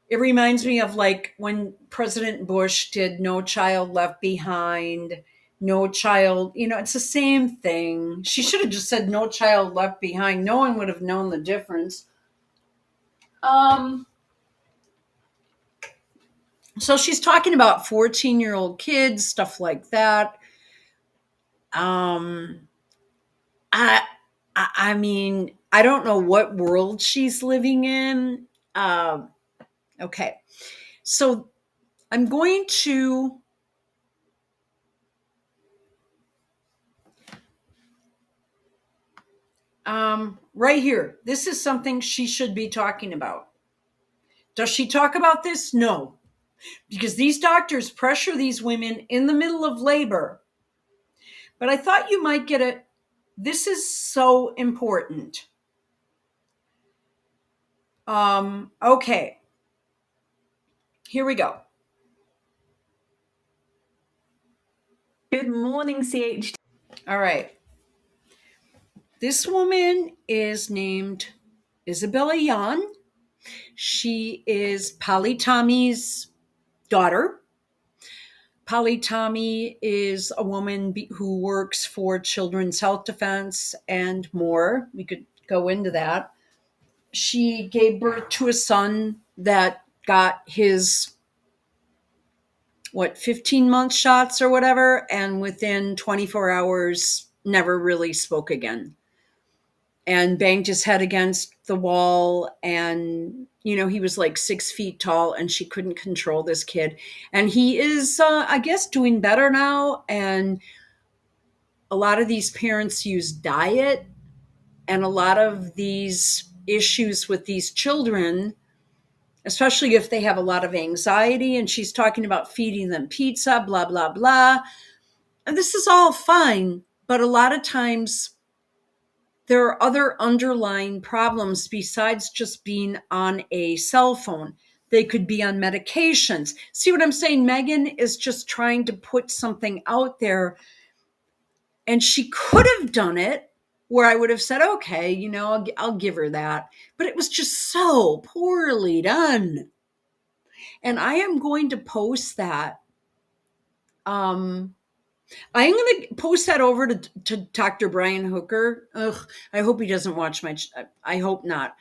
it reminds me of like when President Bush did No Child Left Behind no child, it's the same thing. She should have just said no child left behind. No one would have known the difference. So she's talking about 14-year-old kids, stuff like that. Um, I, I mean, I don't know what world she's living in. Okay, so I'm going to right here. This is something she should be talking about. Does she talk about this? No, because these doctors pressure these women in the middle of labor. But I thought you might get it. This is so important. Okay, here we go. Good morning, CHT. All right. This woman is named Isabella Yan. She is Polly Tommy's daughter. Polly Tommy is a woman who works for Children's Health Defense and more. We could go into that. She gave birth to a son that got his 15-month shots or whatever, and within 24 hours never really spoke again and banged his head against the wall. And he was like 6 feet tall, and she couldn't control this kid. And he is I guess doing better now. And a lot of these parents use diet, and a lot of these issues with these children, especially if they have a lot of anxiety. And she's talking about feeding them pizza, blah, blah, blah. And this is all fine. But a lot of times there are other underlying problems besides just being on a cell phone. They could be on medications. See what I'm saying? Megan is just trying to put something out there. And she could have done it where I would have said, okay, I'll give her that. But it was just so poorly done. And I am going to post that. I'm going to post that over to Dr. Brian Hooker. Ugh, I hope he doesn't watch I hope not.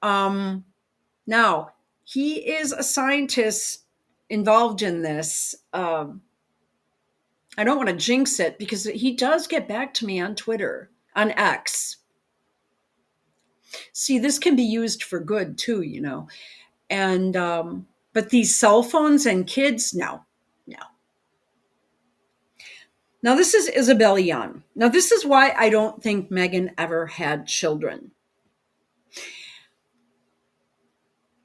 Now, he is a scientist involved in this. I don't want to jinx it because he does get back to me on Twitter, on X. See, this can be used for good too, And, but these cell phones and kids, no. Now, this is Isabella Young. Now, this is why I don't think Megan ever had children.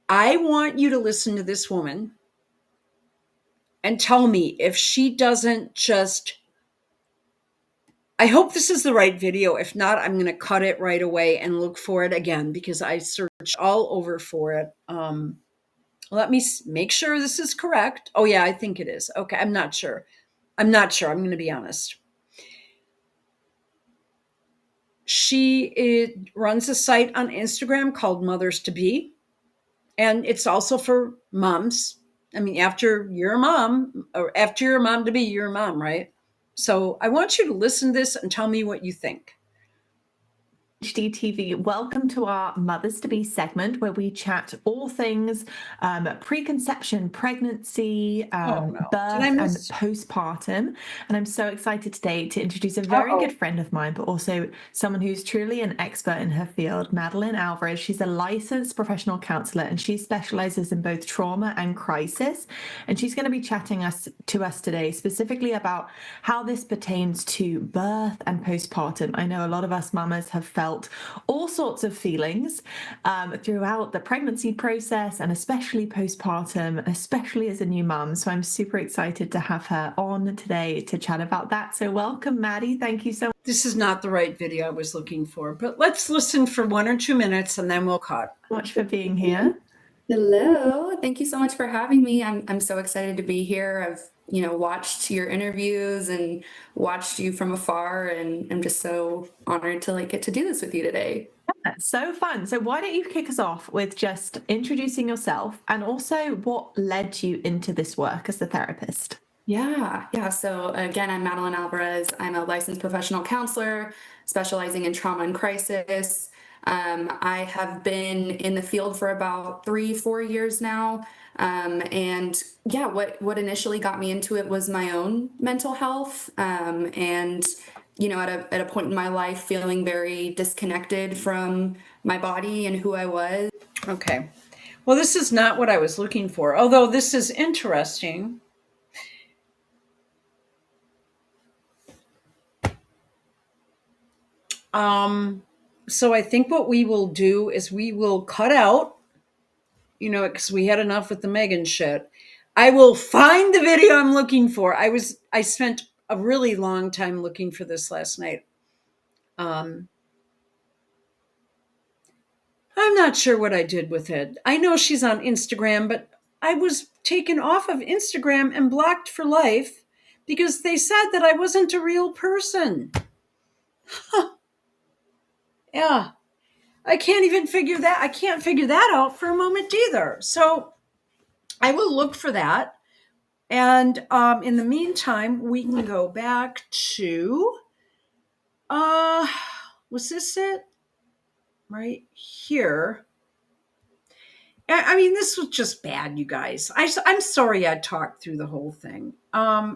I want you to listen to this woman and tell me if she doesn't just... I hope this is the right video. If not, I'm going to cut it right away and look for it again because I searched all over for it. Let me make sure this is correct. Oh, yeah, I think it is. Okay, I'm not sure. I'm going to be honest. She runs a site on Instagram called Mothers to Be. And it's also for moms. I mean, after you're a mom, or after you're a mom to be, you're a mom, right? So I want you to listen to this and tell me what you think. HDTV, welcome to our Mothers to Be segment where we chat all things preconception, pregnancy, birth and postpartum. And I'm so excited today to introduce a very good friend of mine, but also someone who's truly an expert in her field, Madeline Alvarez. She's a licensed professional counselor and she specializes in both trauma and crisis. And she's going to be chatting to us today specifically about how this pertains to birth and postpartum. I know a lot of us mamas have felt all sorts of feelings throughout the pregnancy process and especially postpartum, especially as a new mum. So I'm super excited to have her on today to chat about that. So welcome, Maddie. Thank you so much. This is not the right video I was looking for, but let's listen for 1 or 2 minutes and then we'll cut. Much for being here. Hello. Thank you so much for having me. I'm so excited to be here. I've watched your interviews and watched you from afar, and I'm just so honored to get to do this with you today. Yeah, so fun. So why don't you kick us off with just introducing yourself and also what led you into this work as a therapist? Yeah. So again, I'm Madeline Alvarez. I'm a licensed professional counselor specializing in trauma and crisis. I have been in the field for about 3, 4 years now. And yeah, what initially got me into it was my own mental health. And at a point in my life, feeling very disconnected from my body and who I was. Okay. Well, this is not what I was looking for, although this is interesting. So I think what we will do is we will cut out, because we had enough with the Megan shit. I will find the video I'm looking for. I spent a really long time looking for this last night. I'm not sure what I did with it. I know she's on Instagram, but I was taken off of Instagram and blocked for life because they said that I wasn't a real person. Huh. Yeah. I can't figure that out for a moment either. So I will look for that. And in the meantime, we can go back to, was this it? Right here. I mean, this was just bad, you guys. I'm sorry I talked through the whole thing.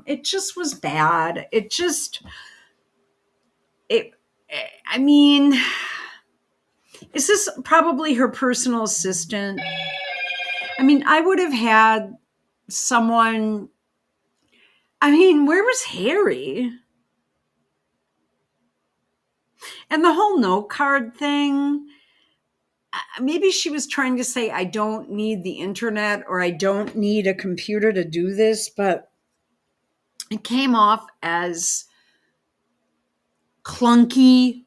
It just was bad. It, I mean, is this probably her personal assistant? I mean, I would have had someone. I mean, where was Harry? And the whole note card thing, maybe she was trying to say, I don't need the internet or I don't need a computer to do this, but it came off as clunky,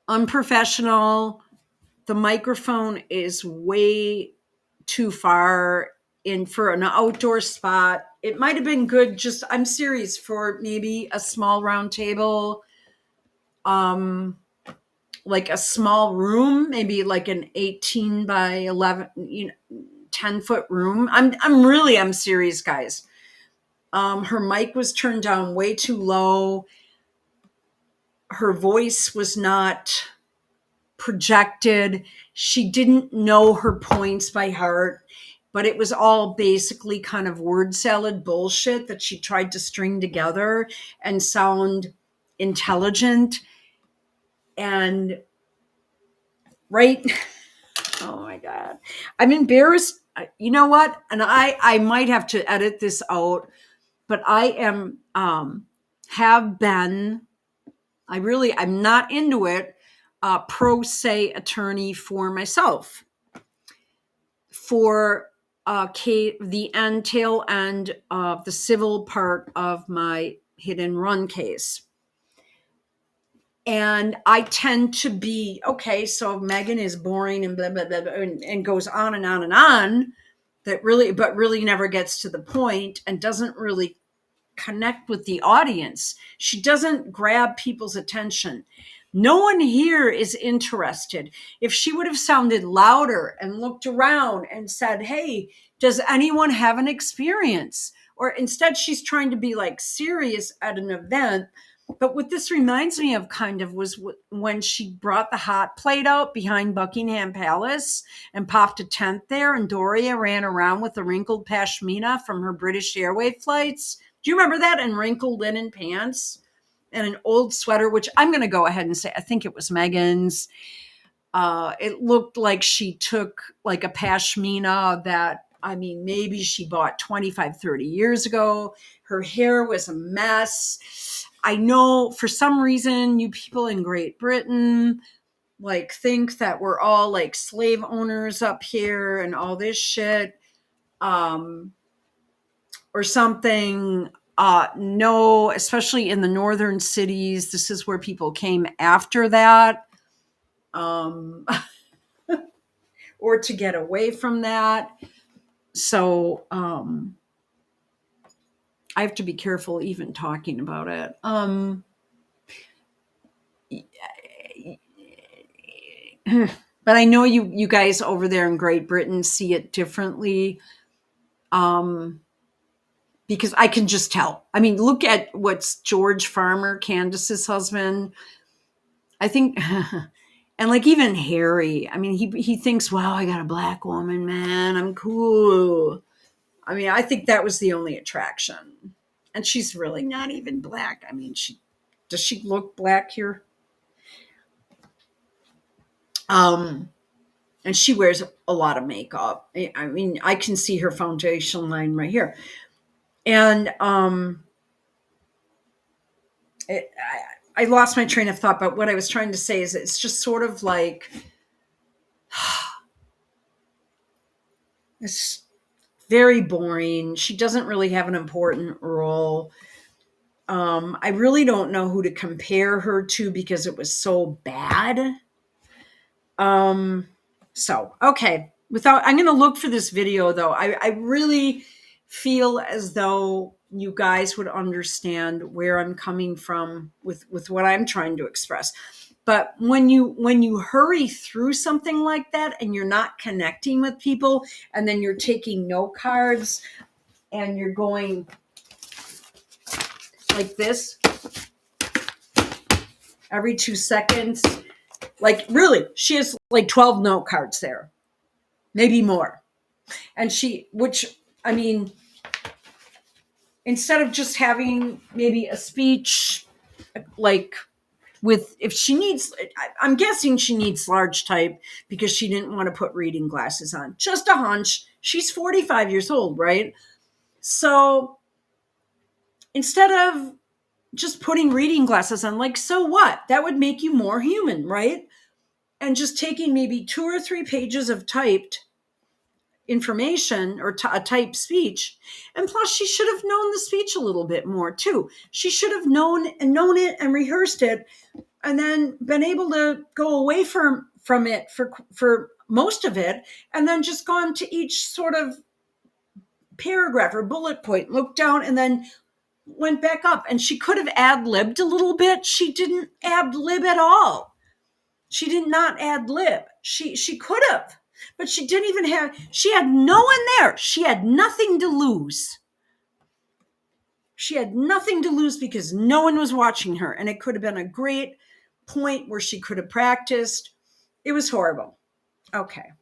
unprofessional. The microphone is way too far in for an outdoor spot. It might have been good, I'm serious, for maybe a small round table, like a small room, maybe like an 18 by 11, 10-foot room. I'm serious, guys. Her mic was turned down way too low. Her voice was not projected. She didn't know her points by heart, but it was all basically kind of word salad bullshit that she tried to string together and sound intelligent. And right. Oh my God. I'm embarrassed. You know what? And I might have to edit this out, but I am, have been, I'm not into it, pro se attorney for myself for the tail end of the civil part of my hit and run case. And I tend to be, okay, so Megan is boring and blah, blah, blah, blah, and goes on and on and on, but really never gets to the point and doesn't really connect with the audience. She doesn't grab people's attention. No one here is interested. If she would have sounded louder and looked around and said, hey, does anyone have an experience? Or instead, she's trying to be like serious at an event. But what this reminds me of kind of was when she brought the hot plate out behind Buckingham Palace and popped a tent there, and Doria ran around with a wrinkled pashmina from her British Airways flights. Do you remember that? And wrinkled linen pants and an old sweater, which I'm going to go ahead and say, I think it was Megan's. It looked like she took like a pashmina that, maybe she bought 25, 30 years ago. Her hair was a mess. I know for some reason you people in Great Britain like think that we're all like slave owners up here and all this shit, or something. No, especially in the northern cities, this is where people came after that, or to get away from that. So I have to be careful even talking about it. But I know you guys over there in Great Britain see it differently. because I can just tell. I mean, look at what's George Farmer, Candace's husband. I think, and like even Harry, I mean, he thinks, wow, I got a black woman, man. I'm cool. I mean, I think that was the only attraction. And she's really not even black. I mean, does she look black here? And she wears a lot of makeup. I mean, I can see her foundation line right here. And I lost my train of thought, but what I was trying to say is it's just sort of like it's very boring. She doesn't really have an important role. I really don't know who to compare her to because it was so bad. So, okay. I'm going to look for this video though. I really feel as though you guys would understand where I'm coming from with what I'm trying to express. But when you hurry through something like that and you're not connecting with people, and then you're taking note cards and you're going like this every 2 seconds, like really, she has like 12 note cards there, maybe more. And I mean, instead of just having maybe a speech, like if she needs, I'm guessing she needs large type because she didn't want to put reading glasses on. Just a hunch. She's 45 years old, right? So instead of just putting reading glasses on, like, so what? That would make you more human, right? And just taking maybe 2 or 3 pages of typed information or a typed speech. And plus she should have known the speech a little bit more too. She should have known it and rehearsed it, and then been able to go away from it for most of it, and then just gone to each sort of paragraph or bullet point, looked down, and then went back up. And she could have ad-libbed a little bit. She didn't ad-lib at all. She did not ad-lib. She could have, but she didn't even she had no one there. She had nothing to lose. She had nothing to lose because no one was watching her. And it could have been a great point where she could have practiced. It was horrible. Okay.